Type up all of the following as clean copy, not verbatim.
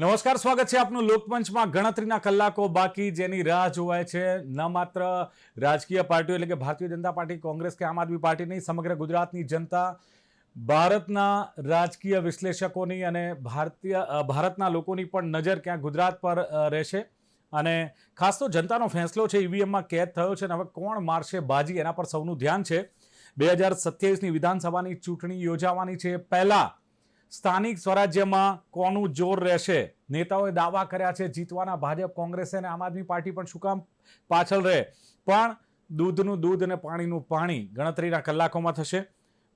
નમસ્કાર, સ્વાગત છે આપનું લોકમંચમાં. ગણતરીના કલાકો બાકી, જેની રાહ જોવાય છે ન માત્ર રાજકીય પાર્ટીઓ એટલે કે ભારતીય જનતા પાર્ટી, કોંગ્રેસ કે આમ આદમી પાર્ટી નહીં, સમગ્ર ગુજરાતની જનતા, ભારતના રાજકીય વિશ્લેષકોની અને ભારતના લોકોની પણ નજર ક્યાં ગુજરાત પર રહેશે. અને ખાસ તો જનતાનો ફેંસલો છે ઈવીએમમાં કેદ થયો છે અને હવે કોણ મારશે બાજી, એના પર સૌનું ધ્યાન છે. 2027ની વિધાનસભાની ચૂંટણી યોજાવાની છે. પહેલા સ્થાનિક સ્વરાજ્યમાં કોનું જોર રહેશે? નેતાઓએ દાવા કર્યા છે જીતવાના. ભાજપ, કોંગ્રેસ અને આમ આદમી પાર્ટી પણ શું કામ પાછળ રહે? પણ દૂધનું દૂધ અને પાણીનું પાણી ગણતરીના કલાકોમાં થશે.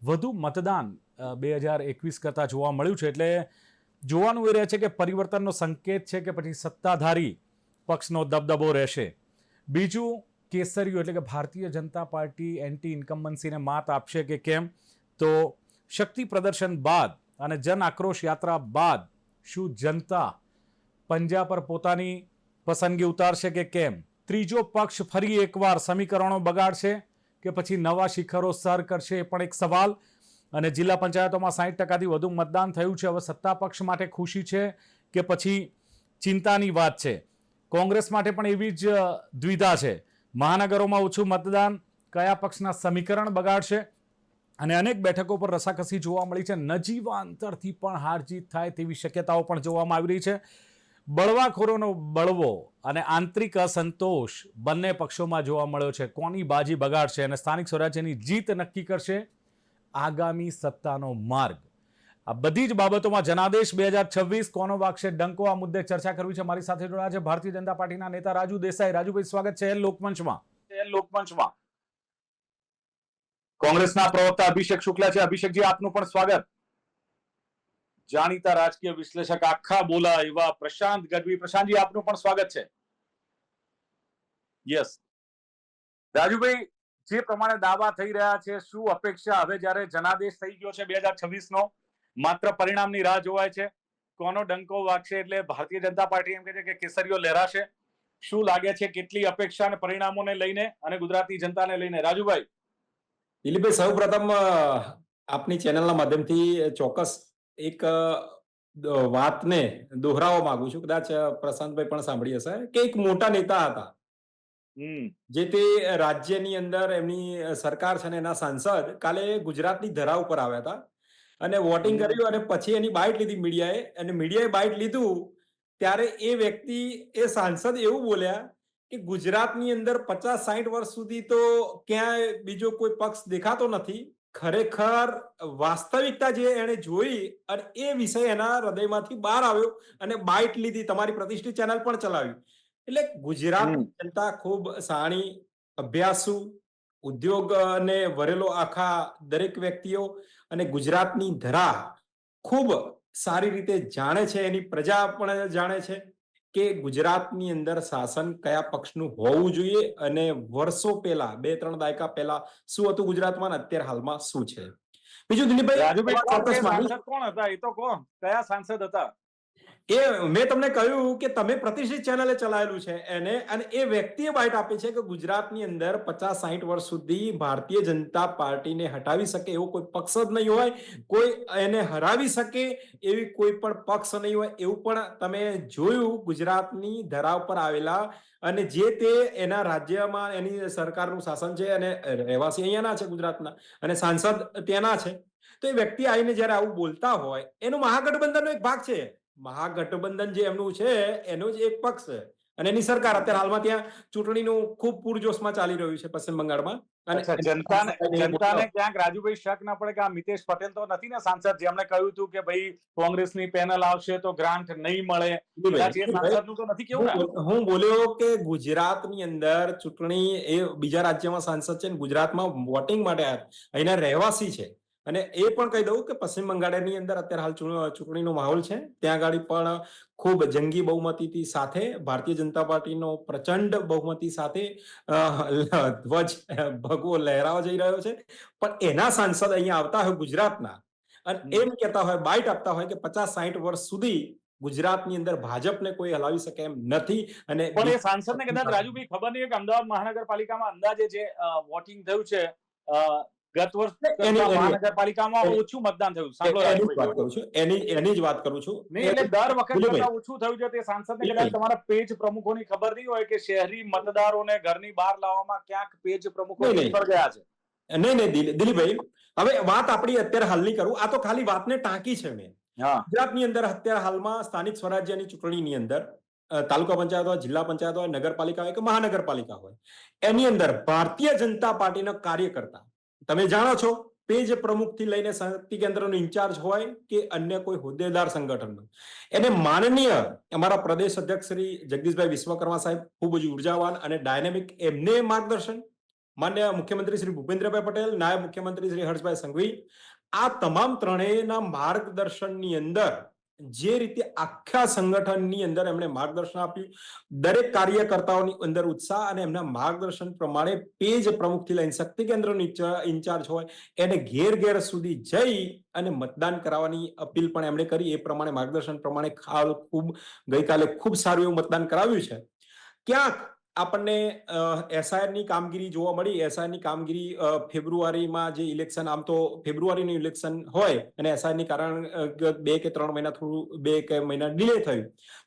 વધુ મતદાન 2021 કરતાં જોવા મળ્યું છે, એટલે જોવાનું એ રહે છે કે પરિવર્તનનો સંકેત છે કે પછી સત્તાધારી પક્ષનો દબદબો રહેશે. બીજું, કેસરીઓ એટલે કે ભારતીય જનતા પાર્ટી એન્ટી ઇન્કમ્બન્સીને માત આપશે કે કેમ? તો શક્તિ પ્રદર્શન બાદ અને જન આક્રોશ યાત્રા બાદ શું જનતા પંજા પર પોતાની પસંદગી ઉતારશે કે કેમ? ત્રીજો પક્ષ ફરી એકવાર સમીકરણો બગાડશે કે પછી નવા શિખરો સર કરશે, એ પણ એક સવાલ. અને જિલ્લા પંચાયતોમાં 60%થી વધુ મતદાન થયું છે. હવે સત્તા પક્ષ માટે ખુશી છે કે પછી ચિંતાની વાત છે? કોંગ્રેસ માટે પણ એવી જ દ્વિધા છે. મહાનગરોમાં ઓછું મતદાન કયા પક્ષના સમીકરણ બગાડશે? અને અનેક બેઠકો પર રસાકસી જોવા મળી છે. નજીવા અંતરથી પણ હાર જીત થાય તેવી શક્યતાઓ પણ જોવામાં આવી રહી છે. બળવાખોરોનો બળવો અને આંતરિક અસંતોષ બંને પક્ષોમાં જોવા મળ્યો છે. કોની બાજી બગાડશે અને સ્થાનિક સ્વરાજ્યની જીત નક્કી કરશે આગામી સત્તાનો માર્ગ? આ બધી જ બાબતોમાં જનાદેશ 2026 કોનો વાગશે ડંકો? આ મુદ્દે ચર્ચા કરવી છે. મારી સાથે જોડાયા છે ભારતીય જનતા પાર્ટીના નેતા રાજુ દેસાઈ. રાજુભાઈ, સ્વાગત છે લોકમંચમાં. કોંગ્રેસના પ્રવક્તા અભિષેક શુક્લા છે. અભિષેકજી, આપનું પણ સ્વાગત. જાણીતા રાજકીય વિશ્લેષક, આખા બોલા એવા પ્રશાંત ગઢવી. પ્રશાંતજી, આપનું પણ સ્વાગત છે. યસ રાજુભાઈ, જે પ્રમાણે દાવા થઈ રહ્યા છે, શું અપેક્ષા હવે જ્યારે જનાદેશ થઈ ગયો છે 2026 નો, માત્ર પરિણામની રાહ જોવાય છે? કોનો ડંકો વાગશે? એટલે ભારતીય જનતા પાર્ટી એમ કહે છે કે કેસરીઓ લહેરાશે. શું લાગે છે, કેટલી અપેક્ષા અને પરિણામોને લઈને અને ગુજરાતની જનતાને લઈને? રાજુભાઈ. દિલીપભાઈ, સૌ પ્રથમ આપની ચેનલના માધ્યમથી ચોક્કસ એક વાતને દોહરાવવા માંગુ છું. કદાચ પ્રશાંતભાઈ પણ સાંભળી હશે કે એક મોટા નેતા હતા, જે તે રાજ્યની અંદર એમની સરકાર છે ને એના સાંસદ કાલે ગુજરાતની ધરા ઉપર આવ્યા હતા અને વોટિંગ કર્યું અને પછી એની બાઇટ લીધી મીડિયાએ. અને મીડિયાએ બાઇટ લીધું ત્યારે એ વ્યક્તિ, એ સાંસદ એવું બોલ્યા કે ગુજરાતની અંદર 50-60 વર્ષ સુધી તો ક્યાંય બીજો કોઈ પક્ષ દેખાતો નથી. ખરેખર વાસ્તવિકતા જે એને જોઈ અને એ વિષય એના હૃદયમાંથી બહાર આવ્યો અને બાઇટ લીધી. તમારી પ્રતિષ્ઠિત ચેનલ પણ ચલાવી. એટલે ગુજરાતની જનતા ખૂબ સાણી, અભ્યાસુ, ઉદ્યોગને વરેલો આખા દરેક વ્યક્તિઓ અને ગુજરાતની ધરા ખૂબ સારી રીતે જાણે છે. એની પ્રજા પણ જાણે છે કે ગુજરાતની અંદર શાસન કયા પક્ષનું હોવું જોઈએ અને વર્ષો પહેલા, 2-3 દાયકા પહેલા શું હતું ગુજરાતમાં અને અત્યારે હાલમાં શું છે. બીજું દિલીપભાઈ, કોણ હતા એ તો કોણ, કયા સાંસદ હતા? એ મેં તમને કહ્યું કે તમે પ્રતિષ્ઠિત ચેનલે ચલાવેલું છે એને, અને એ વ્યક્તિએ બાઇટ આપી છે કે ગુજરાતની અંદર 50-60 વર્ષ સુધી ભારતીય જનતા પાર્ટીને હટાવી શકે એવો કોઈ પક્ષ જ નહીં હોય, કોઈ એને હરાવી શકે એવી કોઈ પણ પક્ષ નહીં હોય. એવું પણ તમે જોયું ગુજરાતની ધરા ઉપર આવેલા અને જે તે એના રાજ્યમાં એની સરકારનું શાસન છે અને રહેવાસી અહીંયાના છે ગુજરાતના અને સાંસદ ત્યાંના છે. તો એ વ્યક્તિ આવીને જયારે આવું બોલતા હોય, એનો મહાગઠબંધનનો એક ભાગ છે. મહાગઠબંધન જે એમનું છે એનો જ એક પક્ષ છે અને એની સરકાર અત્યારે હાલમાં ત્યાં ચૂંટણીનું ખૂબ પૂરજોશમાં ચાલી રહ્યું છે પશ્ચિમ બંગાળમાં. જનતાને ક્યાંક રાજુભાઈ શક ના પડે કે આ મિતેશ પટેલ તો નથી ને સાંસદ, જેમણે કહ્યું હતું કે ભાઈ કોંગ્રેસની પેનલ આવશે તો ગ્રાન્ટ નહીં મળે? હું બોલ્યો કે ગુજરાતની અંદર ચૂંટણી, એ બીજા રાજ્યમાં સાંસદ છે, ગુજરાતમાં વોટિંગ માટે અહીંના રહેવાસી છે. અને એ પણ કહી દઉં કે પશ્ચિમ બંગાળની અંદર અત્યારે હાલ ચૂંટણીનો માહોલ છે. ત્યાં આગળ પણ ખૂબ જંગી બહુમતીથી સાથે ભારતીય જનતા પાર્ટીનો પ્રચંડ બહુમતી સાથે ધ્વજ ભગવો લહેરાવા જઈ રહ્યો છે. પણ એના સાંસદ અહીંયા આવતા હોય ગુજરાતના અને એમ કહેતા હોય, બાઇટ આપતા હોય કે 50-60 વર્ષ સુધી ગુજરાતની અંદર ભાજપને કોઈ હલાવી શકે એમ નથી. અને પણ એ સાંસદને કદાચ રાજુભાઈ ખબર નહીં કે અમદાવાદ મહાનગરપાલિકામાં અંદાજે જે વોટિંગ થયું છે ગત વર્ષ એની કરતા એની મહાનગરપાલિકામાં એની ઓછું મતદાન થયું. સાંભળો એની જ રાજુભાઈ વાત કરું છું, એની જ વાત કરું છું. નહીં, એટલે દર વખત દિલીપભાઈ, કરતા ઓછું થયું છે. તે સાંસદને કદાચ દિલીપભાઈ, તમારા પેજ પ્રમુખોની ખબર નહીં હોય કે શહેરી મતદારોને ઘરની બહાર લાવવામાં ક્યાંક પેજ પ્રમુખો નહીં, નિષ્ફળ ગયા છે. નહીં, દિલીપભાઈ, હવે વાત આપણી અત્યારે હાલની કરું. આ તો ખાલી વાતને ટાંકી છે મેં. હા, ગુજરાતની અંદર અત્યારે હાલમાં સ્થાનિક સ્વરાજ્યની ચૂંટણીની અંદર તાલુકા પંચાયત હોય, જિલ્લા પંચાયત હોય, નગરપાલિકા હોય કે મહાનગરપાલિકા હોય, એની અંદર ભારતીય જનતા પાર્ટીના કાર્યકર્તા, તમે જાણો છો, પેજ પ્રમુખથી લઈને શક્તિ કેન્દ્રનો ઇન્ચાર્જ હોય કે અન્ય કોઈ હોદ્દેદાર સંગઠનનો, એને માનનીય અમારા પ્રદેશ અધ્યક્ષ શ્રી જગદીશભાઈ વિશ્વકર્મા સાહેબ ખૂબ જ ઉર્જાવાન અને ડાયનેમિક, એમને માર્ગદર્શન, માન્ય મુખ્યમંત્રી શ્રી ભૂપેન્દ્રભાઈ પટેલ, નાયબ મુખ્યમંત્રી શ્રી હર્ષભાઈ સંઘવી, આ તમામ ત્રણેયના માર્ગદર્શનની અંદર જે રીતે આખા સંગઠનની અંદર એમણે માર્ગદર્શન આપ્યું, દરેક કાર્યકર્તાઓની અંદર ઉત્સાહ અને એમના માર્ગદર્શન પ્રમાણે પેજ પ્રમુખથી લઈને શક્તિ કેન્દ્રનો ઇન્ચાર્જ હોય એને ઘેર ઘેર સુધી જઈ અને મતદાન કરાવવાની અપીલ પણ એમણે કરી. એ પ્રમાણે માર્ગદર્શન પ્રમાણે ગઈકાલે ખૂબ સારું એવું મતદાન કરાવ્યું છે. ક્યાંક આપણને એસઆઈઆર ની કામગીરી જોવા મળી. એસઆઈઆર ની કામગીરી ફેબ્રુઆરીમાં જે ઇલેક્શન, આમ તો ફેબ્રુઆરીનું ઇલેક્શન હોય અને એસઆઈઆર ની કારણ 2 કે 3 મહિના, થોડું 2 કે મહિના ડિલે થયું,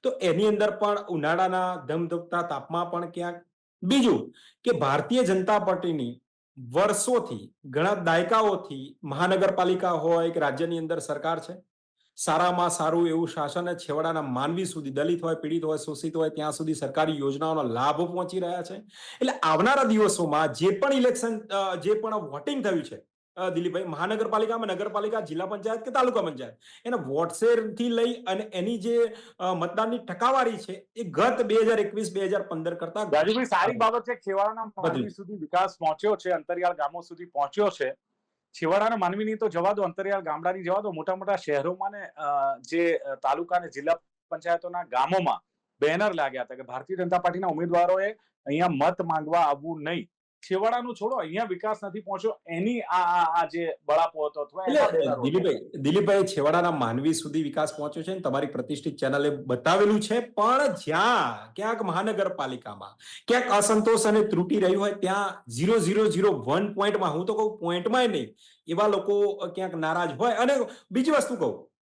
તો એની અંદર પણ ઉનાળાના ધમધમતા તાપમાં પણ ક્યાંક, બીજું કે ભારતીય જનતા પાર્ટીની વર્ષોથી, ઘણા દાયકાઓથી મહાનગરપાલિકા હોય કે રાજ્યની અંદર સરકાર છે, સારામાં સારું એવું શાસન છેવાડાના માનવી સુધી, દલિત હોય, પીડિત હોય, શોષિત હોય, ત્યાં સુધી સરકારી યોજનાઓનો લાભ પહોંચી રહ્યા છે. એટલે આવનારા દિવસોમાં જે પણ ઇલેક્શન, જે પણ વોટિંગ થયું છે દિલીપભાઈ, મહાનગરપાલિકામાં, નગરપાલિકા, જિલ્લા પંચાયત કે તાલુકા પંચાયત, એના વોટ શેર થી લઈ અને એની જે મતદાનની ટકાવારી છે એ ગત 2021-2015 કરતા રાજુભાઈ, સારી બાબત છે. છેવાડાના માનવી સુધી વિકાસ પહોંચ્યો છે, અંતરિયાળ ગામો સુધી પહોંચ્યો છે. છેવાડાના માનવીની તો જવા દો, અંતરિયાળ ગામડાની જવા દો, મોટા મોટા શહેરોમાં ને જે તાલુકા અને જિલ્લા પંચાયતોના ગામોમાં બેનર લાગ્યા હતા કે ભારતીય જનતા પાર્ટીના ઉમેદવારોએ અહીંયા મત માંગવા આવવું નહીં. છેવાડાનું છોડો, અહીંયા વિકાસ નથી પહોંચ્યો, એની આ જે બળાપો હતો અથવા એના બેનરો હતા. દિલીપભાઈ, છેવાડાના માનવી સુધી વિકાસ પહોંચ્યો છે ને તમારી પ્રતિષ્ઠિત ચેનલે બતાવેલું છે. પણ જ્યાં ક્યાંક મહાનગરપાલિકામાં ક્યાંક અસંતોષ અને ત્રુટિ રહ્યું હોય ત્યાં 0.001 પોઈન્ટમાં, હું તો કહું પોઈન્ટમાં નહીં, એવા લોકો ક્યાંક નારાજ હોય. અને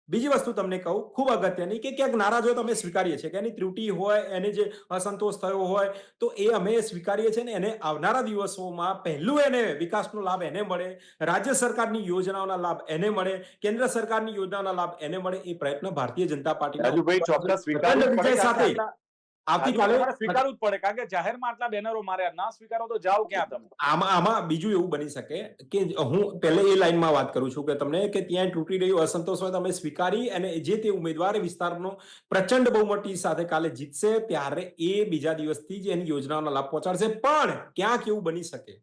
બીજી વસ્તુ તમને કહું ખૂબ અગત્યની, કે ક્યાંક નારાજ હોય તો અમે સ્વીકારીએ છીએ કે એની ત્રુટિ હોય, એને જે અસંતોષ થયો હોય તો એ અમે સ્વીકારીએ છીએ ને એને આવનારા દિવસોમાં પહેલું એને વિકાસનો લાભ એને મળે, રાજ્ય સરકારની યોજનાઓના લાભ એને મળે, કેન્દ્ર સરકારની યોજનાઓના લાભ એને મળે, એ પ્રયત્ન ભારતીય જનતા પાર્ટી રાજુભાઈ, ચોક્કસ સ્વીકારવું સાથે આવતીકાલે સ્વીકારવું જ પડે, કારણ કે જાહેરમાં આટલા બેનરો માર્યા, ના સ્વીકારો તો જાઓ ક્યાં તમે. આમાં બીજું એવું બની શકે કે હું પહેલે એ લાઈનમાં વાત કરું છું કે તમને, કે ત્યાં તૂટી રહ્યું અસંતોષ હોય તમે સ્વીકારી અને જે તે ઉમેદવાર વિસ્તારનો પ્રચંડ બહુમતી સાથે કાલે જીતશે ત્યારે એ બીજા દિવસથી જ એની યોજનાઓનો લાભ પહોંચાડશે. પણ ક્યાંક એવું બની શકે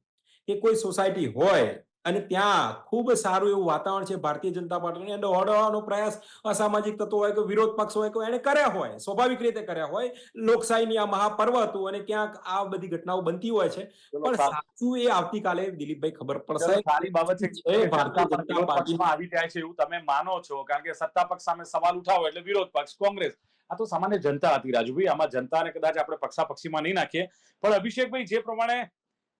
કે કોઈ સોસાયટી હોય અને ત્યાં ખૂબ સારું એવું વાતાવરણ છે, ભારતીય જનતા પાર્ટીને દોડાવવાનો પ્રયાસ અસામાજિક તત્વો હોય કે વિરોધ પક્ષ હોય કે એને કર્યા હોય, સ્વાભાવિક રીતે કર્યા હોય, લોકશાહીની આ મહાપર્વ હતું અને ક્યાંક આ બધી ઘટનાઓ બનતી હોય છે. પણ સાચું એ આવતીકાલે દિલીપભાઈ ખબર પડશે. સારી બાબત છે, ભારતીય જનતા પાર્ટીમાં આવી જાય છે એવું તમે માનો છો? કારણ કે સત્તા પક્ષ સામે સવાલ ઉઠાવો એટલે વિરોધ પક્ષ, કોંગ્રેસ. આ તો સામાન્ય જનતા હતી રાજુભાઈ, આમાં જનતાને કદાચ આપણે પક્ષાપક્ષીમાં નહીં નાખીએ. પણ અભિષેકભાઈ, જે પ્રમાણે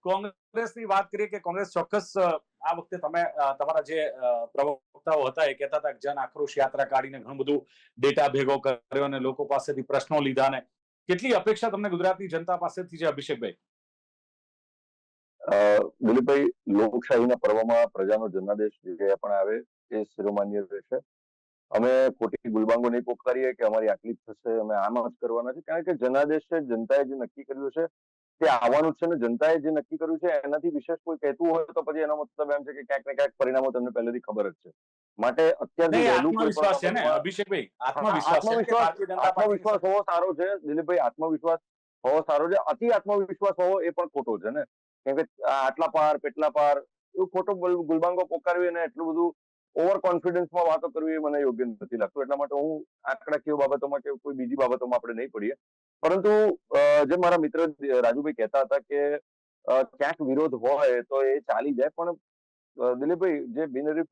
કોંગ્રેસની વાત કરીએ કે કોંગ્રેસ ચોક્કસ આ વખતે તમે તમારા જે પ્રવક્તાઓ હતા એ કહેતા હતા કે જન આક્રોશ યાત્રા કાઢીને ઘણું બધું ડેટા ભેગો કર્યો અને લોકો પાસેથી પ્રશ્નો લીધા. ને કેટલી અપેક્ષા તમને ગુજરાતની જનતા પાસેથી છે અભિષેકભાઈ? દિલીપભાઈ, લોકશાહીના પર્વમાં પ્રજાનો જનાદેશ જે પણ આવે એ શિરોમાન્ય રહેશે. અમે ખોટી ગુલબાંગો નહીં પોકારીએ કે અમારી આટલી જ થશે, અમે આમ જ કરવાના છે, કારણ કે જનાદેશ છે, જનતાએ જે નક્કી કર્યું છે તે આવવાનું છે ને જનતાએ જે નક્કી કર્યું છે એનાથી વિશેષ કોઈ કહેતું હોય તો પછી એનો મતલબ એમ છે કે ક્યાંક ને ક્યાંક પરિણામો તમને પહેલેથી ખબર જ છે. માટે અત્યારથી આત્મવિશ્વાસ છે ને અભિષેકભાઈ, આત્મવિશ્વાસ હોવો સારો છે દિલીપભાઈ, આત્મવિશ્વાસ હોવો સારો છે. અતિ આત્મવિશ્વાસ હોવો એ પણ ખોટો છે ને, કેમ કે આટલા પાર પેટલા પાર એવું ખોટો ગુલબાંગો પોકારવી અને એટલું બધું ઓવર કોન્ફિડન્સમાં વાતો કરવી એ મને યોગ્ય નથી લાગતું. એટલા માટે હું આંકડાકીય બાબતોમાં કે કોઈ બીજી બાબતોમાં આપણે નહીં પડીએ. પરંતુ જે મારા મિત્ર રાજુભાઈ કહેતા હતા કે ક્યાંક વિરોધ હોય તો એ ચાલી જાય, પણ દિલીપભાઈ જે બિનહરીફ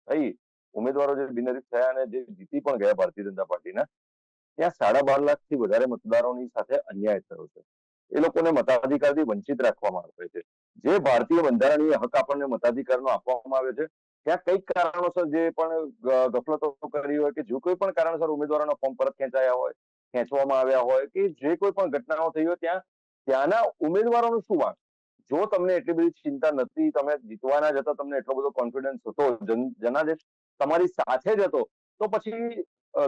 થઈ ઉમેદવારો જે બિનહરીફ થયા અને જે જીતી પણ ગયા ભારતીય જનતા પાર્ટીના, ત્યાં 12.5 લાખથી વધારે મતદારોની સાથે અન્યાય થયો છે. એ લોકોને મતાધિકારથી વંચિત રાખવામાં આવે છે. જે ભારતીય બંધારણીય હક આપણને મતાધિકારનો આપવામાં આવે છે, ત્યાં કઈક કારણોસર જે પણ ગફલતો કરી હોય કે જો કોઈ પણ કારણસર ઉમેદવારોના ફોર્મ પરત ખેંચવામાં આવ્યા હોય કે જે કોઈ પણ ઘટનાઓ થઈ હોય ત્યાંના ઉમેદવારોનું શું વાંક? જો તમને એટલી બધી ચિંતા નથી, તમે જીતવાના જ હતા, તમને એટલો બધો કોન્ફિડન્સ હતો, જનાદેશ તમારી સાથે જ હતો, તો પછી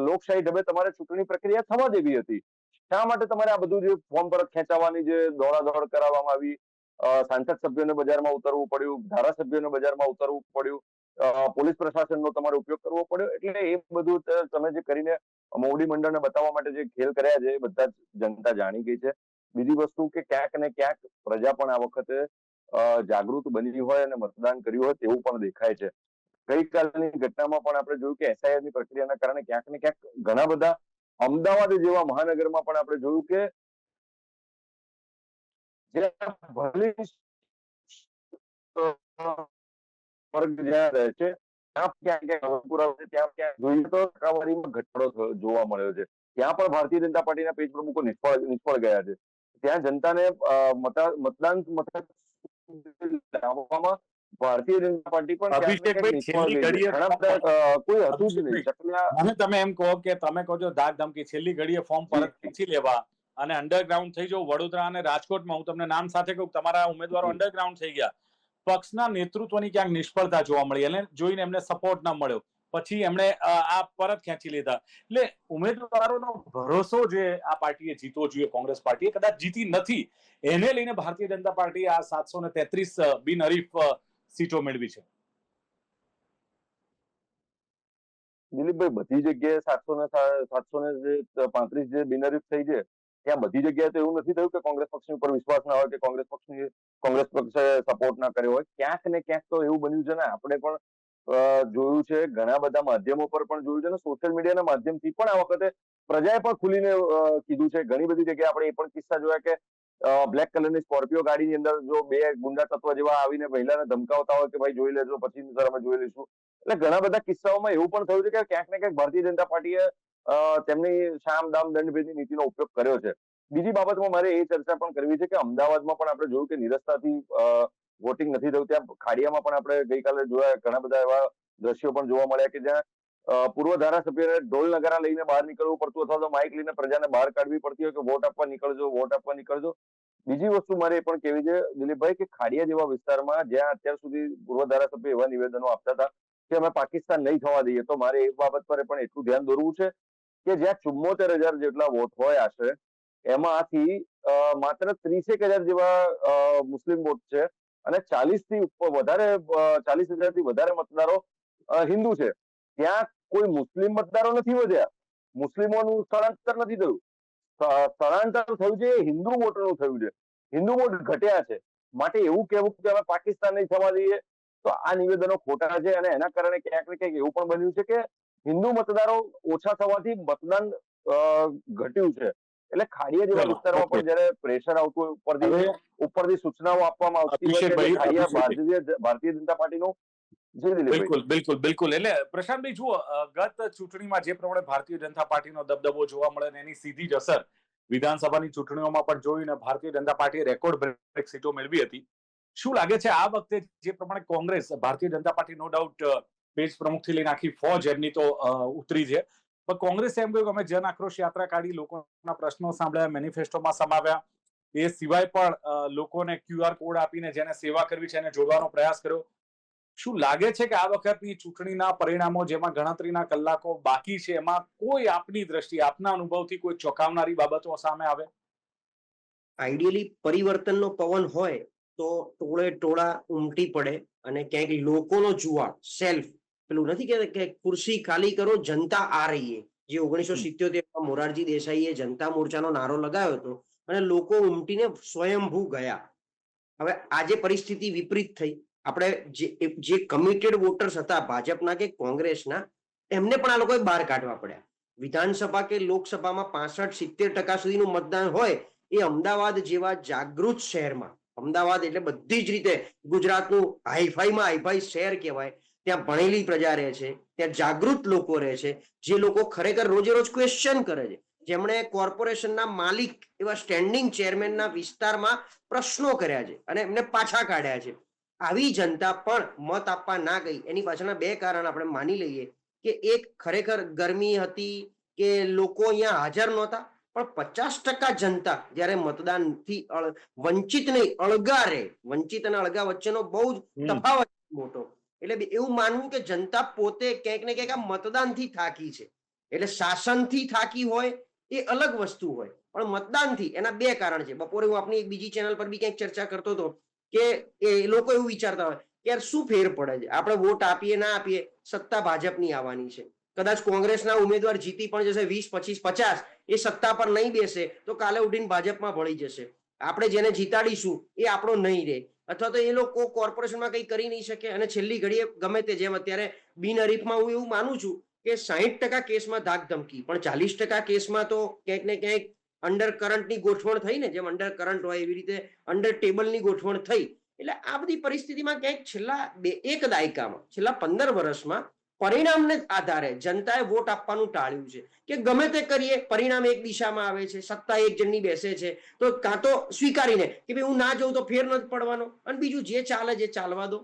લોકશાહી ઢબે તમારે ચૂંટણી પ્રક્રિયા થવા દેવી હતી. શા માટે તમારે આ બધું જે ફોર્મ પરત ખેંચાવવાની જે દોડાદોડ કરાવવામાં આવી, સાંસદ સભ્યોને બજારમાં ઉતરવું પડ્યું, ધારાસભ્યોને બજારમાં ઉતરવું પડ્યું, પોલીસ પ્રશાસનનો તમારે ઉપયોગ કરવો પડ્યો, એટલે એ બધું તમે જે કરીને મોવડી મંડળને બતાવવા માટે જે ખેલ કર્યા છે એ બધા જ જનતા જાણી ગઈ છે. બીજી વસ્તુ કે ક્યાંક ને ક્યાંક પ્રજા પણ આ વખતે જાગૃત બની હોય અને મતદાન કર્યું હોય તેવું પણ દેખાય છે. ગઈકાલની ઘટનામાં પણ આપણે જોયું કે એસઆઈઆર ની પ્રક્રિયાના કારણે ક્યાંક ને ક્યાંક ઘણા બધા અમદાવાદ જેવા મહાનગરમાં પણ આપણે જોયું કે વર્ગ જ્યાં રહે છે ત્યાં ક્યાંક જોઈએ તો ટકાવારીમાં ઘટાડો જોવા મળ્યો છે. ત્યાં પણ ભારતીય જનતા પાર્ટીના પેજ પ્રમુખો નિષ્ફળ ગયા છે. ત્યાં જનતાને મતદાન મથક લાવવામાં ભારતીય જનતા પાર્ટી પણ અભિષેકભાઈ, છેલ્લી ઘડીએ કોઈ હતું જ નહીં. મને તમે એમ કહો કે તમે કહો છો ધાક ધમકી, છેલ્લી ઘડીએ ફોર્મ પરત ખેંચી લેવા અને અંડરગ્રાઉન્ડ થઈ જવું વડોદરા અને રાજકોટમાં, હું તમને નામ સાથે કહું, તમારા ઉમેદવારો અંડરગ્રાઉન્ડ થઈ ગયા. પક્ષના નેતૃત્વની ક્યાંક નિષ્ફળતા જોવા મળી અને જોઈને એમને સપોર્ટ ન મળ્યો, પછી એમણે આ પરત ખેંચી લીધા. એટલે ઉમેદવારોનો ભરોસો જે આ પાર્ટીએ જીતવો જોઈએ, કોંગ્રેસ પાર્ટીએ કદાચ જીતી નથી, એને લઈને ભારતીય જનતા પાર્ટી આ 733 બિનહરીફ સીટો મેળવી છે. દિલીપભાઈ, બધી જગ્યાએ 735 જે બિનહરીફ થઈ છે ત્યાં બધી જગ્યાએ તો એવું નથી થયું કે કોંગ્રેસ પક્ષની ઉપર વિશ્વાસ ના હોય કે કોંગ્રેસ પક્ષે સપોર્ટ ના કર્યો હોય. ક્યાંક ને ક્યાંક તો એવું બન્યું છે ને, આપણે પણ જોયું છે, ઘણા બધા માધ્યમો પર પણ જોયું છે ને, સોશિયલ મીડિયાના માધ્યમથી પણ આ વખતે પ્રજાએ પણ ખુલીને કીધું છે. ઘણી બધી જગ્યાએ આપણે એ પણ કિસ્સા જોયા કે બ્લેક કલરની સ્કોર્પિયો ગાડીની અંદર જો બે ગુંડા તત્વ જેવા આવીને મહિલાને ધમકાવતા હોય કે ભાઈ જોઈ લેજો, પછી સર અમે જોઈ લઈશું. એટલે ઘણા બધા કિસ્સાઓમાં એવું પણ થયું છે કે ક્યાંક ને ક્યાંક ભારતીય જનતા પાર્ટીએ તેમની સામ દામ દંડભેદની નીતિનો ઉપયોગ કર્યો છે. બીજી બાબતમાં મારે એ ચર્ચા પણ કરવી છે કે અમદાવાદમાં પણ આપણે જોયું કે નિરસ્તાથી વોટિંગ નથી થયું. ત્યાં ખાડિયામાં પણ આપણે ગઈકાલે જોયા ઘણા બધા એવા દ્રશ્યો પણ જોવા મળ્યા કે જ્યાં પૂર્વ ધારાસભ્યોને ઢોલ નગારા લઈને બહાર નીકળવું પડતું અથવા તો માઇક લઈને પ્રજાને બહાર કાઢવી પડતી હોય કે વોટ આપવા નીકળજો, વોટ આપવા નીકળજો. બીજી વસ્તુ મારે એ પણ કહેવી છે દિલીપભાઈ કે ખાડિયા જેવા વિસ્તારમાં જ્યાં અત્યાર સુધી પૂર્વ ધારાસભ્ય એવા નિવેદનો આપતા હતા કે અમે પાકિસ્તાન નહીં થવા દઈએ, તો મારે એ બાબત પર પણ એટલું ધ્યાન દોરવું છે કે જ્યાં 74,000 જેટલા વોટ હોય આશરે, એમાંથી માત્ર 30,000 જેવા મુસ્લિમ વોટ છે અને 40,000 થી વધારે મતદારો હિન્દુ છે. ત્યાં કોઈ મુસ્લિમ મતદારો નથી વધ્યા, મુસ્લિમોનું સ્થળાંતર નથી થયું. સ્થળાંતર થયું છે એ હિન્દુ વોટનું થયું છે. હિન્દુ વોટ ઘટ્યા છે. માટે એવું કહેવું કે અમે પાકિસ્તાન નહીં થવા દઈએ, તો આ નિવેદનો ખોટા છે અને એના કારણે ક્યાંક ને ક્યાંક એવું પણ બન્યું છે કે હિન્દુ મતદારો ઓછા થવાથી મતદાન ઘટ્યું છે. એટલે ખાડિયા જેવા વિસ્તારમાં પણ જયારે પ્રેશર આવતું ઉપરથી સૂચનાઓ આપવામાં આવતી હોય કે ભારતીય જનતા પાર્ટીનું બિલકુલ. એટલે પ્રશાંતભાઈ જુઓ, ગત ચૂંટણીમાં જે પ્રમાણે ભારતીય જનતા પાર્ટીનો દબદબો જોવા મળે એની સીધી જ અસર વિધાનસભાની ચૂંટણીઓમાં પણ જોઈ અને ભારતીય જનતા પાર્ટીએ રેકોર્ડ બ્રેક સીટો મેળવી હતી. શું લાગે છે આ વખતે જે પ્રમાણે Congress, Bharatiya Janata party no doubt page પ્રમુખથી લઈને આખી ફોજ એમની તો ઉતરી છે, પણ કોંગ્રેસે એમ કહ્યું કે અમે જન આક્રોશ યાત્રા કાઢી, લોકોના પ્રશ્નો સાંભળ્યા, મેનિફેસ્ટોમાં સમાવ્યા, એ સિવાય પણ લોકોને QR કોડ આપીને જેને સેવા કરવી છે એને જોડવાનો પ્રયાસ કર્યો. શું લાગે છે કે આ વખતની ચૂંટણીના પરિણામો જેમાં ગણતરીના કલાકો બાકી છે એમાં કોઈ આપની દ્રષ્ટિએ, આપના અનુભવથી કોઈ ચોંકાવનારી બાબતો સામે આવે? આઈડિયલી પરિવર્તનનો પવન હોય તો ટોળે ટોળા ઉમટી પડે અને ક્યાંક લોકોનો જુવાળ, સેલ્ફ, પેલું નથી કહેતા કે ખુરશી ખાલી કરો જનતા આ રહી છે, જે 1977 મોરારજી દેસાઈએ જનતા મોરચાનો નારો લગાવ્યો હતો અને લોકો ઉમટીને સ્વયંભૂ ગયા. હવે આજે પરિસ્થિતિ વિપરીત થઈ. આપણે જે કમિટેડ વોટર્સ હતા ભાજપના કે કોંગ્રેસના, એમને પણ આ લોકોએ બહાર કાઢવા પડ્યા. વિધાનસભા કે લોકસભામાં 65-70% સુધીનું મતદાન હોય એ અમદાવાદ જેવા જાગૃત શહેરમાં, અમદાવાદ એટલે બધી જ રીતે ગુજરાતનું હાઈફાઈ શહેર કહેવાય, ત્યાં ભણેલી પ્રજા રહે છે, ત્યાં જાગૃત લોકો રહે છે, જે લોકો ખરેખર રોજે રોજ ક્વેશ્ચન કરે છે જેમણે કોર્પોરેશનના માલિક એવા સ્ટેન્ડિંગ ચેરમેનના વિસ્તારમાં પ્રશ્નો કર્યા છે અને એમને પાછા કાઢ્યા છે. આવી જનતા પણ મત આપવા ના ગઈ એની પાછળના બે કારણ આપણે માની લઈએ કે એક ખરેખર ગરમી હતી કે લોકો અહીંયા હાજર નહોતા, પણ 50% જનતા જ્યારે મતદાનથી વંચિત નહીં અળગા રહે, વંચિત અને અળગા વચ્ચેનો બહુ જ તફાવત મોટો. એટલે એવું માનવું કે જનતા પોતે ક્યાંક ને ક્યાંક આ મતદાનથી થાકી છે. એટલે શાસનથી થાકી હોય એ અલગ વસ્તુ હોય, પણ મતદાનથી એના બે કારણ છે. બપોરે હું આપણી એક બીજી ચેનલ પર બી ક્યાંક ચર્ચા કરતો હતો કે એ લોકો એવું વિચારતા હોય કે યાર શું ફેર પડે છે, આપણે વોટ આપીએ ના આપીએ, સત્તા ભાજપની આવવાની છે. કદાચ કોંગ્રેસના ઉમેદવાર જીતી પણ જશે 20, 25, 50, એ સત્તા પર નહીં બેસે તો કાલે ઉઠીને ભાજપમાં ભળી જશે. આપણે જેને જીતાડીશું એ આપણો નહીં રહે, અથવા તો એ લોકો કોર્પોરેશનમાં કંઈ કરી નહીં શકે અને છેલ્લી ઘડીએ ગમે તે, જેમ અત્યારે બિનહરીફમાં હું એવું માનું છું કે 60% કેસમાં ધાક ધમકી, પણ 40% કેસમાં તો ક્યાંક ને ક્યાંક અંડર કરંટની ગોઠવણ થઈ ને, જેમ અંડર કરંટ હોય એવી રીતે અંડર ટેબલની ગોઠવણ થઈ. એટલે આ બધી પરિસ્થિતિમાં ક્યાંક છેલ્લા એક દાયકામાં, છેલ્લા 15 વર્ષમાં પરિણામને આધારે જનતાએ વોટ આપવાનું ટાળ્યું છે કે ગમે તે કરીએ પરિણામ એક દિશામાં આવે છે, સત્તા એક જણની બેસે છે, તો કાં તો સ્વીકારીને કે ભાઈ હું ના જઉં તો ફેર નથી પડવાનો, અને બીજું જે ચાલે જે ચાલવા દો.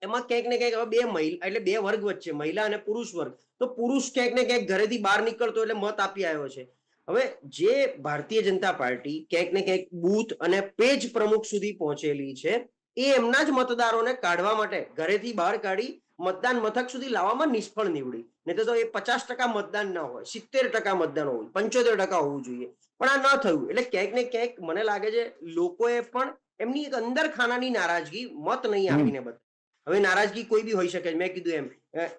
એમાં ક્યાંક ને ક્યાંક બે મહિલા એટલે બે વર્ગ વચ્ચે, મહિલા અને પુરુષ વર્ગ, તો પુરુષ ક્યાંક ને ક્યાંક ઘરેથી બહાર નીકળતો એટલે મત આપી આવ્યો છે. હવે જે ભારતીય જનતા પાર્ટી ક્યાંક ને ક્યાંક બૂથ અને પેજ પ્રમુખ સુધી પહોંચેલી છે, એ એમના જ મતદારોને કાઢવા માટે ઘરેથી બહાર કાઢી મતદાન મથક સુધી લાવવામાં નિષ્ફળ નીવડી. નહીં તો એ 50% મતદાન ના હોય, 70% મતદાન હોય, 75% હોવું જોઈએ, પણ આ ન થયું. એટલે ક્યાંક ને ક્યાંક મને લાગે છે લોકોએ પણ એમની એક અંદર ખાનાની નારાજગી મત નહીં આપીને બતાવી. હવે નારાજગી કોઈ બી હોઈ શકે, મેં કીધું એમ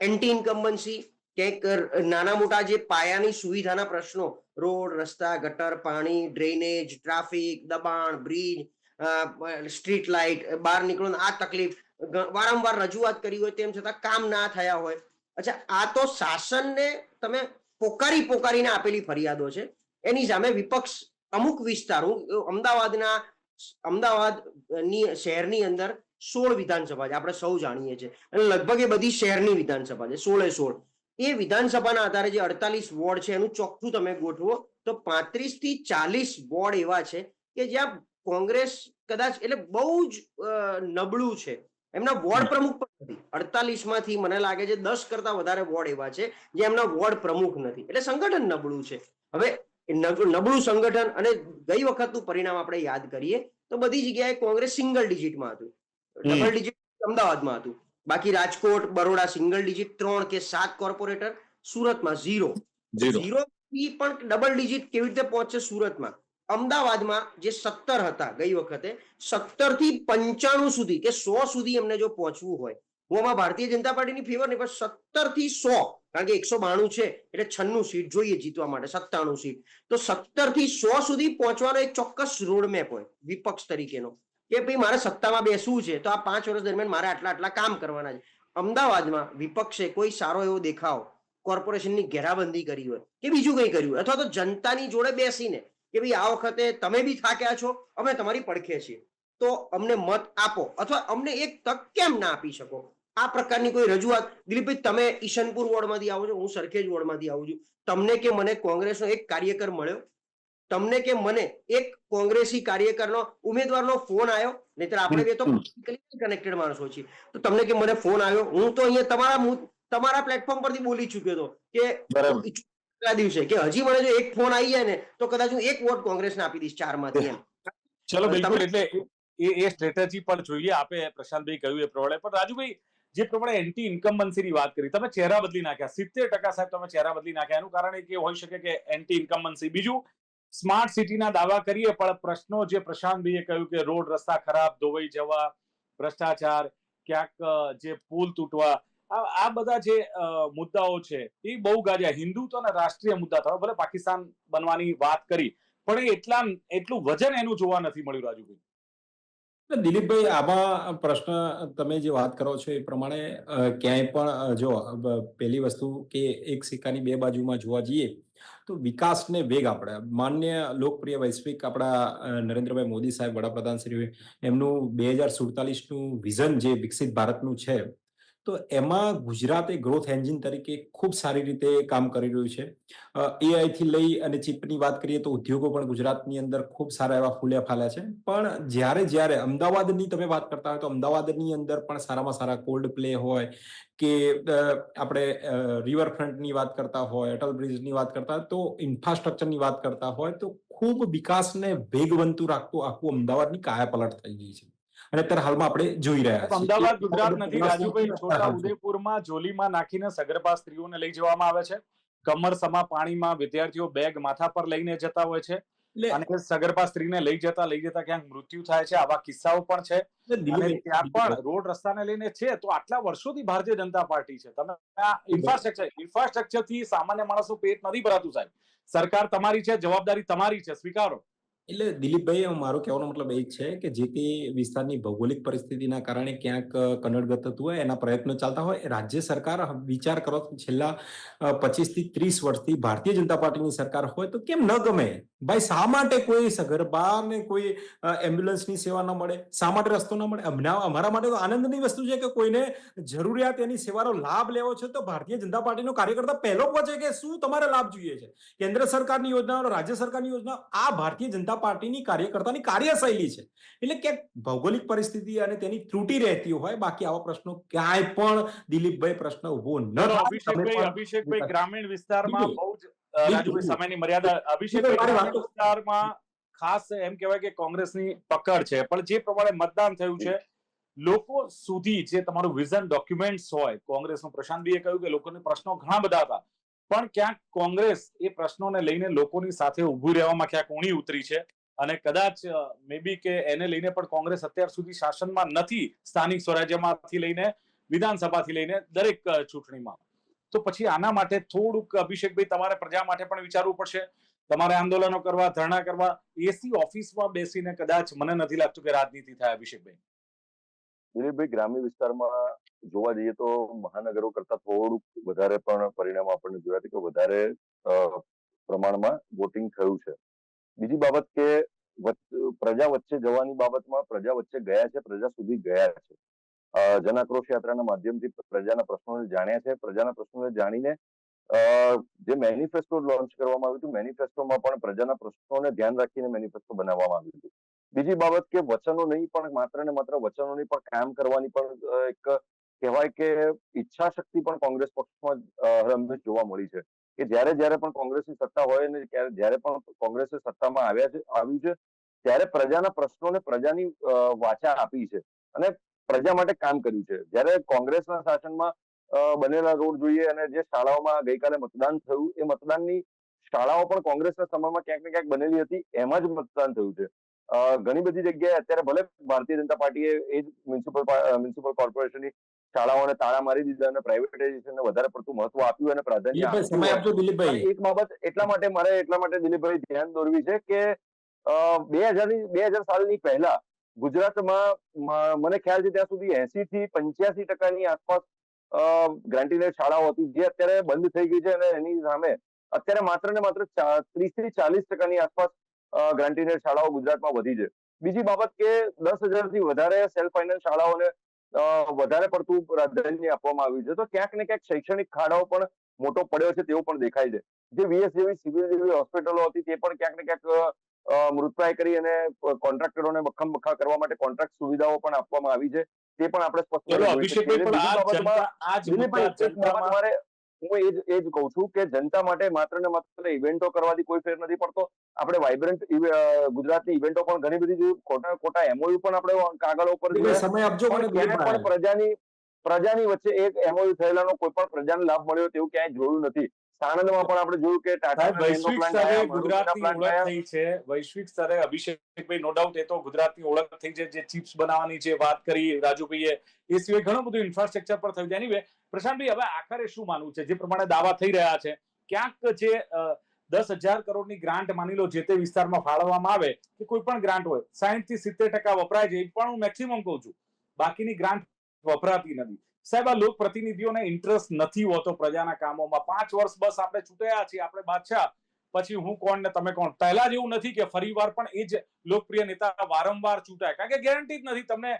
એન્ટી ઇન્કમ્બન્સી, ક્યાંક નાના મોટા જે પાયાની સુવિધાના પ્રશ્નો, રોડ, રસ્તા, ગટર, પાણી, ડ્રેનેજ, ટ્રાફિક, દબાણ, બ્રિજ, સ્ટ્રીટ લાઇટ, બહાર નીકળો આ તકલીફ, વારંવાર રજૂઆત કરી હોય તેમ છતાં કામ ના થયા હોય. અચ્છા, આ તો શાસનને તમે પોકારીને આપેલી ફરિયાદો છે. એની સામે વિપક્ષ અમુક વિસ્તારો, અમદાવાદની શહેરની અંદર 16 વિધાનસભા છે, આપણે સૌ જાણીએ છીએ, અને લગભગ એ બધી શહેરની વિધાનસભા છે, 16 એ વિધાનસભાના આધારે જે 48 વોર્ડ છે એનું ચોખ્ખું તમે ગોઠવો તો 35 થી 40 વોર્ડ એવા છે કે જ્યાં કોંગ્રેસ કદાચ એટલે બહુ જ નબળું છે. એમના વોર્ડ પ્રમુખ પણ નથી. 48 માંથી મને લાગે છે 10 કરતા વધારે વોર્ડ એવા છે જે એમના વોર્ડ પ્રમુખ નથી. એટલે સંગઠન નબળું છે. હવે નબળું સંગઠન અને ગઈ વખતનું પરિણામ આપણે યાદ કરીએ તો બધી જગ્યાએ કોંગ્રેસ સિંગલ ડિજિટમાં હતું, ડબલ ડિજિટ અમદાવાદમાં હતું, બાકી રાજકોટ, બરોડા સિંગલ ડિજિટ, 3 કે 7 કોર્પોરેટર, સુરતમાં 0 થી પણ ડબલ ડિજિટ કેવી રીતે પહોંચશે સુરતમાં. અમદાવાદમાં જે 17 હતા ગઈ વખતે, 17 થી 95 સુધી કે 100 સુધી એમને જો પહોંચવું હોય, હું આમાં ભારતીય જનતા પાર્ટીની ફેવર નહીં, પણ 17 થી 100, કારણ કે 192 છે એટલે 96 સીટ જોઈએ જીતવા માટે, 97 સીટ, તો 17 થી 100 સુધી પહોંચવાનો એક ચોક્કસ રોડમેપ હોય વિપક્ષ તરીકેનો કે ભાઈ મારે સત્તામાં બેસવું છે તો આ 5 વર્ષ દરમિયાન મારે આટલા કામ કરવાના છે. અમદાવાદમાં વિપક્ષે કોઈ સારો એવો દેખાવ, કોર્પોરેશનની ઘેરાબંધી કરી હોય કે બીજું કંઈ કર્યું, અથવા તો જનતાની જોડે બેસીને કે ભાઈ આ વખતે તમે બી થાક્યા છો, અમે તમારી પડખે છીએ, તો અમને મત આપો, અથવા અમને એક તક કેમ ના આપી શકો, આ પ્રકારની કોઈ રજૂઆત. દિલીપભાઈ, તમે ઈશનપુર વોર્ડમાંથી આવો છો, હું સરખેજ વોર્ડમાંથી આવું છું, તમને કે મને કોંગ્રેસનો એક કાર્યકર મળ્યો, તમને કે મને એક કોંગ્રેસી કાર્યકરનો ઉમેદવારનો ફોન આવ્યો, નહીતર આપણે બે તો કનેક્ટેડ માણસો છીએ, તો તમને કે મને ફોન આવ્યો, હું તો અહીંયા તમારા પ્લેટફોર્મ પરથી બોલી ચૂક્યો હતો કે દિવસે કે હજી મને જો એક ફોન આવી જાય ને તો કદાચ હું એક વોટ કોંગ્રેસને આપી દઈશ 4 માંથી એમ. ચલો બિલકુલ, એટલે એ સ્ટ્રેટેજી પણ જોઈએ. આપે પ્રશાંતભાઈ કહ્યું એ પ્રમાણે, પણ રાજુભાઈ જે પ્રમાણે એન્ટી ઇન્કમ્બન્સીની વાત કરી, તમે ચહેરા બદલી નાખ્યા 70% સાહેબ, તમે ચહેરા બદલી નાખ્યા. એનું કારણ એક એ હોઈ શકે કે એન્ટી ઇન્કમ્બન્સી. બીજું, સ્માર્ટ સિટીના દાવા કરીએ પણ પ્રશ્નો જે પ્રશાંતભાઈએ કહ્યું કે રોડ રસ્તા ખરાબ, ધોવાઈ જવા, ભ્રષ્ટાચાર, ક્યાંક જે પુલ તૂટવા, આ બધા જે મુદ્દાઓ છે એ બહુ ગાજ્યા. હિન્દુત્વ અને રાષ્ટ્રીય મુદ્દા થવા, ભલે પાકિસ્તાન બનવાની વાત કરી, પણ એટલું વજન એનું જોવા નથી મળ્યું. રાજુભાઈ, દિલીપભાઈ, આમાં પ્રશ્ન તમે જે વાત કરો છો એ પ્રમાણે ક્યાંય પણ જો પહેલી વસ્તુ કે એક સિક્કાની બે બાજુમાં જોવા જઈએ તો વિકાસને વેગ આપણે માન્ય લોકપ્રિય વૈશ્વિક આપણા નરેન્દ્રભાઈ મોદી સાહેબ વડાપ્રધાન શ્રી એમનું 2047નું વિઝન જે વિકસિત ભારતનું છે તો એમાં ગુજરાત એ ગ્રોથ એન્જિન તરીકે ખૂબ સારી રીતે કામ કરી રહ્યું છે. AI થી લઈ અને ચીપની વાત કરીએ તો ઉદ્યોગો પણ ગુજરાતની અંદર ખૂબ સારા એવા ફૂલ્યા ફાલ્યા છે. પણ જ્યારે અમદાવાદની તમે વાત કરતા હોય તો અમદાવાદની અંદર પણ સારામાં સારા કોલ્ડ પ્લે હોય કે આપણે રિવરફ્રન્ટની વાત કરતા હોય, અટલ બ્રિજની વાત કરતા હોય, તો ઇન્ફ્રાસ્ટ્રક્ચરની વાત કરતા હોય તો ખૂબ વિકાસને વેગવંતું રાખતું આખું અમદાવાદની કાયાપલટ થઈ ગઈ છે. અને અત્યારે હાલમાં આપણે જોઈ રહ્યા છીએ. અમદાવાદ ગુજરાત નથી રાજુભાઈ, છોટા ઉદેપુરમાં જોલીમાં નાખીને સગર્ભા સ્ત્રીઓને લઈ જવામાં આવે છે. કમરસમા પાણીમાં વિદ્યાર્થીઓ બેગ માથા પર લઈને જતા હોય છે અને સગર્ભા સ્ત્રીને લઈ જતા ક્યાંક મૃત્યુ થાય છે. આવા કિસ્સાઓ પણ છે અને ત્યાં પણ રોડ રસ્તાને લઈને છે. તો આટલા વર્ષોથી ભારતીય જનતા પાર્ટી છે. તમે આ ઇન્ફ્રાસ્ટ્રક્ચર થી સામાન્ય માણસનું પેટ નથી ભરાતું સાહેબ. સરકાર તમારી છે, જવાબદારી તમારી છે, સ્વીકારો. એટલે દિલીપભાઈ, મારો કહેવાનો મતલબ એ છે કે જે તે વિસ્તારની ભૌગોલિક પરિસ્થિતિના કારણે ક્યાંક કનડગત થતું હોય, એના પ્રયત્નો ચાલતા હોય. રાજ્ય સરકાર વિચાર કરો તો છેલ્લા 25 થી 30 વર્ષથી ભારતીય જનતા પાર્ટીની સરકાર હોય તો કેમ ન ગમે ભાઈ? શા માટે કોઈ સગર્ભાને કોઈ એમ્બ્યુલન્સની સેવા ન મળે? શા માટે રસ્તો ન મળે? અમારા માટે તો આનંદની વસ્તુ છે કે કોઈને જરૂરિયાત એની સેવાનો લાભ લેવો છે તો ભારતીય જનતા પાર્ટીનો કાર્યકર્તા પહેલો પહોંચે કે શું તમારે લાભ જોઈએ છે. કેન્દ્ર સરકારની યોજનાઓ, રાજ્ય સરકારની યોજના, આ ભારતીય જનતા પાર્ટીની કાર્યકર્તાની કાર્યશૈલી છે. એટલે ક્યાંક ભૌગોલિક પરિસ્થિતિ અને તેની ત્રુટિ રહેતી હોય, બાકી આવા પ્રશ્નો ક્યાંય પણ દિલીપભાઈ પ્રશ્ન ઉભો ન થાય. અભિષેકભાઈ ગ્રામીણ વિસ્તારમાં બહુ જ રાજુભાઈ સમયની મર્યાદા. અભિષેકભાઈ ગ્રામીણ વિસ્તારમાં ખાસ એમ કહેવાય કે કોંગ્રેસની પકડ છે, પણ જે પ્રમાણે મતદાન થયું છે લોકો સુધી જે તમારું વિઝન ડોક્યુમેન્ટ્સ હોય, કોંગ્રેસનું પ્રશાંતભાઈએ કહ્યું કે લોકોને પ્રશ્નો ઘણા બધા હતા, પણ ક્યાંક કોંગ્રેસ એ પ્રશ્નોને લઈને લોકોની સાથે ઉભું રહેવામાં ક્યાંક ઊણી ઉતરી છે અને કદાચ મે બી કે એને લઈને પણ કોંગ્રેસ અત્યાર સુધી શાસનમાં નથી, સ્થાનિક સ્વરાજ્યમાંથી લઈને વિધાનસભાથી લઈને દરેક ચૂંટણીમાં. તો પછી આના માટે થોડુંક અભિષેકભાઈ તમારે પ્રજા માટે પણ વિચારવું પડશે. તમારે આંદોલનો કરવા, ધરણા કરવા, એસી ઓફિસમાં બેસીને કદાચ મને નથી લાગતું કે રાજનીતિ થાય. અભિષેકભાઈ, દિલીપભાઈ, ગ્રામ્ય વિસ્તારમાં જોવા જઈએ તો મહાનગરો કરતા થોડુંક વધારે પણ પરિણામ આપણને જોયા છે કે વધારે પ્રમાણમાં વોટિંગ થયું છે. બીજી બાબત કે પ્રજા વચ્ચે જવાની બાબતમાં પ્રજા વચ્ચે ગયા છે, પ્રજા સુધી ગયા છે. જન આક્રોશ યાત્રાના માધ્યમથી પ્રજાના પ્રશ્નોને જાણ્યા છે. પ્રજાના પ્રશ્નોને જાણીને જે મેનિફેસ્ટો લોન્ચ કરવામાં આવ્યું હતું, મેનિફેસ્ટોમાં પણ પ્રજાના પ્રશ્નોને ધ્યાન રાખીને મેનિફેસ્ટો બનાવવામાં આવ્યું હતું. બીજી બાબત કે વચનો નહીં, પણ માત્ર ને માત્ર વચનો નહીં, પણ કામ કરવાની પણ એક કહેવાય કે ઈચ્છા શક્તિ પણ કોંગ્રેસ પક્ષમાં હંમેશ જોવા મળી છે. કે જ્યારે પણ કોંગ્રેસની સત્તા હોય ને જ્યારે પણ કોંગ્રેસે સત્તામાં આવ્યું છે ત્યારે પ્રજાના પ્રશ્નોને પ્રજાની વાચા આપી છે અને પ્રજા માટે કામ કર્યું છે. જ્યારે કોંગ્રેસના શાસનમાં બનેલા રોડ જોઈએ અને જે શાળાઓમાં ગઈકાલે મતદાન થયું, એ મતદાનની શાળાઓ પણ કોંગ્રેસના સમયમાં ક્યાંક ને ક્યાંક બનેલી હતી, એમાં જ મતદાન થયું છે. ઘણી બધી જગ્યાએ અત્યારે ભલે ભારતીય જનતા પાર્ટીએ એ જ મ્યુનિસિપલ કોર્પોરેશનની શાળાઓને તાળા મારી દીધા અને પ્રાઇવેટાઇઝેશનને વધારે પડતું મહત્વ આપ્યું અને પ્રાધાન્ય આપ્યું. એક બાબત એટલા માટે દિલીપભાઈ ધ્યાન દોરવી છે કે 2000 સાલની પહેલા ગુજરાતમાં મને ખ્યાલ છે ત્યાં સુધી 80 થી 85% આસપાસ ગ્રાન્ટીનેડ શાળાઓ હતી, જે અત્યારે બંધ થઈ ગઈ છે અને એની સામે અત્યારે માત્ર ને માત્ર 30 થી 40% આસપાસ ગ્રાન્ટીનેડ શાળાઓ ગુજરાતમાં વધી છે. બીજી બાબત કે 10,000 થી વધારે સેલ્ફ ફાઇનાન્સ શાળાઓને વધારે પડતું પ્રાધાન્ય આપવામાં આવ્યું છે. તો ક્યાંક ને ક્યાંક શૈક્ષણિક ખાડાઓ પણ મોટો પડ્યો છે તેવું પણ દેખાય છે. જે વીએસ જેવી સિવિલ જેવી હોસ્પિટલો હતી તે પણ ક્યાંક ને ક્યાંક મૃતપ્રાય કરી અને કોન્ટ્રાક્ટરોને બખા કરવા માટે કોન્ટ્રાક્ટ સુવિધાઓ પણ આપવામાં આવી છે. તે પણ આપણે સ્પષ્ટ હું એ જ કહું છું કે જનતા માટે માત્ર ને માત્ર ઇવેન્ટો કરવાથી કોઈ ફેર નથી પડતો. આપણે વાઇબ્રન્ટ ગુજરાતની ઇવેન્ટો પણ ઘણી બધી ખોટા એમઓયુ પણ આપણે કાગળ ઉપર સમય આપજો. પણ પ્રજાની વચ્ચે એક એમઓયુ થયેલાનો કોઈ પણ પ્રજાને લાભ મળ્યો તેવું ક્યાંય જોયું નથી. સાણંદમાં પણ આપણે જોયું કે વૈશ્વિક સ્તરે અભિષેકભાઈ નો ડાઉટ એ તો ગુજરાતની ઓળખ થઈ છે. જે ચિપ્સ બનાવવાની છે વાત કરી રાજુભાઈએ, એ સિવાય ઘણું બધું ઇન્ફ્રાસ્ટ્રક્ચર પર થયું છે. એનીવે પ્રશાંતભાઈ, હવે આખરે શું માનવું છે? જે પ્રમાણે દાવા થઈ રહ્યા છે, ક્યાંક જે 10,000 કરોડની ગ્રાન્ટ માની લો જે તે વિસ્તારમાં ફાળવવામાં આવે કે કોઈ પણ ગ્રાન્ટ હોય, 60 થી 70% વપરાય છે, એ પણ હું મેક્સિમમ કહું છું. બાકીની ગ્રાન્ટ વપરાતી નથી. સાહેબ, આ લોક પ્રતિનિધિઓને ઇન્ટરેસ્ટ નથી હોતો પ્રજાના કામોમાં. 5 વર્ષ બસ આપણે ચૂંટાયા છીએ, આપણે બાદશાહ, પછી હું કોણ ને તમે કોણ. પહેલા જેવું નથી કે ફરીવાર પણ એ જ લોકપ્રિય નેતા વારંવાર ચૂંટાય, કારણ કે ગેરંટી જ નથી તમને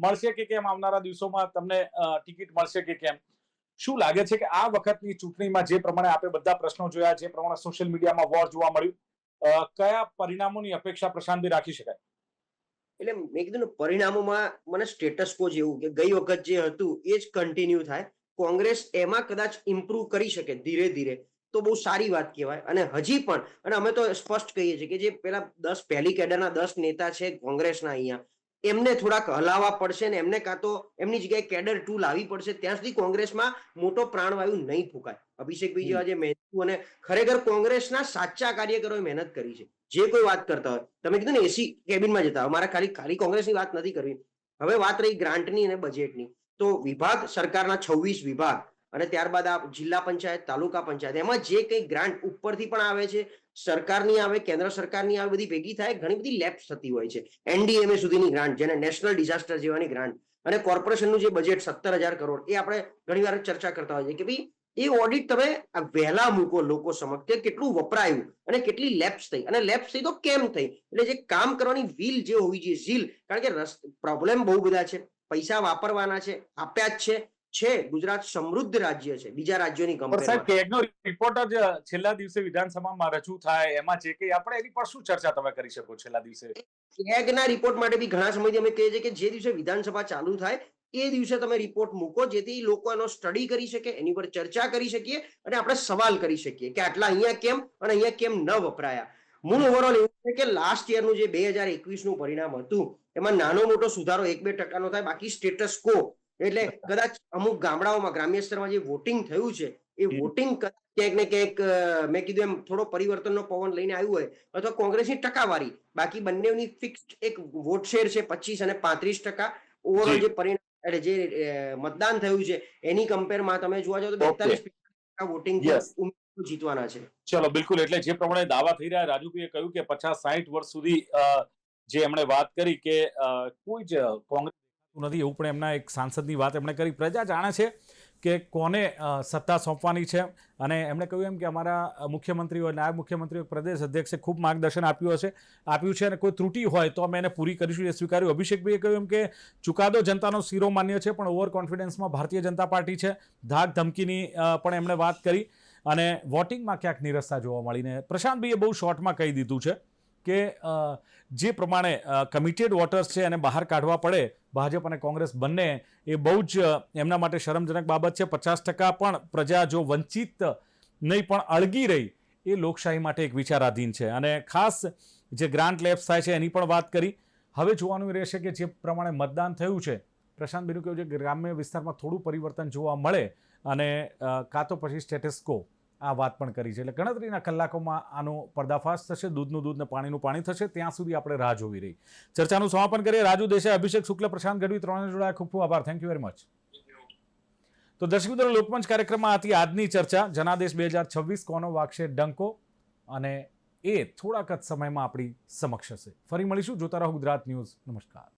મળશે કે કેમ આવનારા દિવસોમાં તમને ટિકિટ મળશે કે કેમ? શું લાગે છે કે આ વખતની ચૂંટણીમાં જે પ્રમાણે આપણે બધા પ્રશ્નો જોયા, જે પ્રમાણે સોશિયલ મીડિયામાં વોર જોવા મળ્યું, કયા પરિણામોની અપેક્ષા પ્રશાંતભાઈ રાખી શકાય? એટલે મેં કીધું ને, પરિણામોમાં મને સ્ટેટસ કો જેવું કે ગઈ વખત જે હતું એ જ કન્ટિન્યુ થાય. કોંગ્રેસ એમાં કદાચ ઇમ્પ્રુવ કરી શકે ધીરે ધીરે તો બહુ સારી વાત કહેવાય. અને હજી પણ, અને અમે તો સ્પષ્ટ કહીએ છીએ કે જે પેલા 10 પહેલી કેડરના 10 નેતા છે કોંગ્રેસના અહીંયા, એમને થોડાક હલાવવા પડશે ને એમને કાં તો એમની જગ્યાએ કેડર 2 લાવવી પડશે. ત્યાં સુધી કોંગ્રેસમાં મોટો પ્રાણવાયુ નહીં ફૂંકાય. અભિષેકભાઈ જેવા જે મહેનતુ અને ખરેખર કોંગ્રેસના સાચા કાર્યકરોએ મહેનત કરી છે. જે કોઈ વાત કરતા હોય, તમે કીધું ને એસી કેબિનમાં જતા, અમારે ખાલી કોંગ્રેસની વાત નથી કરવી. હવે વાત રહી ગ્રાન્ટની અને બજેટની, તો વિભાગ સરકારના 26 વિભાગ અને ત્યારબાદ આ જિલ્લા પંચાયત, તાલુકા પંચાયત, એમાં જે કંઈ ગ્રાન્ટ ઉપરથી પણ આવે છે, સરકારની આવે, કેન્દ્ર સરકારની આવે, બધી ભેગી થાય ઘણી બધી લેપ્સ થતી હોય છે. NDMA સુધીની ગ્રાન્ટ, જેને નેશનલ ડિઝાસ્ટર જેવાની ગ્રાન્ટ, અને કોર્પોરેશનનું જે બજેટ 17,000 કરોડ, એ આપણે ઘણીવાર ચર્ચા કરતા હોઈએ કે ભાઈ એ ઓડિટ તમે વહેલા મૂકો લોકો સમક્ષ કે કેટલું વપરાયું અને કેટલી લેપ્સ થઈ, અને લેપ્સ થઈ તો કેમ થઈ. એટલે જે કામ કરવાની વિલ જે હોવી જોઈએ, ઝીલ, કારણ કે પ્રોબ્લેમ બહુ બધા છે, પૈસા વાપરવાના છે, આપ્યા જ છે. ગુજરાત સમૃદ્ધ રાજ્ય છે બીજા રાજ્યોની પણ સાહેબ, કમ્પેરમાં. કેગનો રિપોર્ટ જ છેલ્લા દિવસે વિધાનસભામાં રજૂ થાય, એમાં જે કંઈ આપણે એની પર શું ચર્ચા તમે કરી શકો છેલ્લા દિવસે? કેગના રિપોર્ટ માટે બી ઘણા સમયથી અમે કહીએ છીએ કે જે દિવસે વિધાનસભા ચાલુ થાય એ દિવસે તમે રિપોર્ટ મૂકો, જેથી લોકો એનો સ્ટડી કરી શકે, એની પર ચર્ચા કરી શકીએ અને આપણે સવાલ કરી શકીએ કે આટલા અહીંયા કેમ અને અહીંયા કેમ ન વપરાયા. મૂળ ઓવરઓલ એવું છે કે લાસ્ટ યરનું જે 2021નું પરિણામ હતું એમાં નાનો મોટો સુધારો 1-2% થાય, બાકી સ્ટેટસ કો. એટલે કદાચ અમુક ગામડાઓમાં, ગ્રામ્ય સ્તરમાં જે વોટિંગ થયું છે એ વોટિંગ ક્યાંક ને ક્યાંક મેં કીધું એમ થોડો પરિવર્તનનો પવન લઈને આવ્યું હોય, અથવા કોંગ્રેસની ટકાવારી, બાકી બંનેની ફિક્સ્ડ એક વોટ શેર છે 25 અને 35%. ઓવરઓલ જે પરિણામ, એટલે જે મતદાન થયું છે એની કમ્પેરમાં તમે જોવા જાવ તો 42% વોટિંગ જીતવાના છે. ચલો, બિલકુલ. એટલે જે પ્રમાણે દાવા થઈ રહ્યા, રાજુભાઈએ કહ્યું કે 50-60 વર્ષ સુધી જે એમણે વાત કરી કે કોઈ જ કોંગ્રેસ નથી, એવું પણ એમના એક સાંસદની વાત એમણે કરી. પ્રજા જાણે છે કે કોને સત્તા સોંપવાની છે, અને એમણે કહ્યું એમ કે અમારા મુખ્યમંત્રી હોય, નાયબ મુખ્યમંત્રી હોય, પ્રદેશ અધ્યક્ષે ખૂબ માર્ગદર્શન આપ્યું છે, અને કોઈ ત્રુટિ હોય તો અમે એને પૂરી કરીશું, એ સ્વીકાર્યું. અભિષેકભાઈએ કહ્યું એમ કે ચુકાદો જનતાનો શિરો માન્ય છે, પણ ઓવર કોન્ફિડન્સમાં ભારતીય જનતા પાર્ટી છે. ધાક ધમકીની પણ એમણે વાત કરી, અને વોટિંગમાં ક્યાંક નિરસતા જોવા મળીને પ્રશાંતભાઈએ બહુ શોર્ટમાં કહી દીધું છે કે જે પ્રમાણે કમિટેડ વોટર્સ છે એને બહાર કાઢવા પડે, ભાજપ અને કોંગ્રેસ બંને, એ બહુ જ એમના માટે શરમજનક બાબત છે. 50% પણ પ્રજા જો વંચિત નહીં પણ અળગી રહી, એ લોકશાહી માટે એક વિચારાધીન છે. અને ખાસ જે ગ્રાન્ટ લેપ્સ થાય છે એની પણ વાત કરી. હવે જોવાનું રહેશે કે જે પ્રમાણે મતદાન થયું છે, પ્રશાંતભાઈનું કહ્યું છે કે ગ્રામ્ય વિસ્તારમાં થોડું પરિવર્તન જોવા મળે, અને કાં તો પછી સ્ટેટસ કો, આ વાત પણ કરી છે. એટલે ગણતરીના કલાકોમાં આનો પર્દાફાશ થશે, દૂધનું દૂધ ને પાણીનું પાણી થશે. ત્યાં સુધી આપણે રાહ જોવી રહી. ચર્ચાનું સમાપન કરીએ. રાજુ દેસાઈ, અભિષેક શુક્લ, પ્રશાંત ગઢવી, ત્રણે જોડાયા. ખૂબ ખૂબ આભાર. Thank you very much. તો દર્શક મિત્રો, લોકમંચ કાર્યક્રમમાં હતી આજની ચર્ચા. જનાદેશ 2026 કોનો વાગશે ડંકો, અને એ થોડાક જ સમયમાં આપણી સમક્ષ હશે. ફરી મળીશું. જોતા રહો ગુજરાત ન્યૂઝ. નમસ્કાર.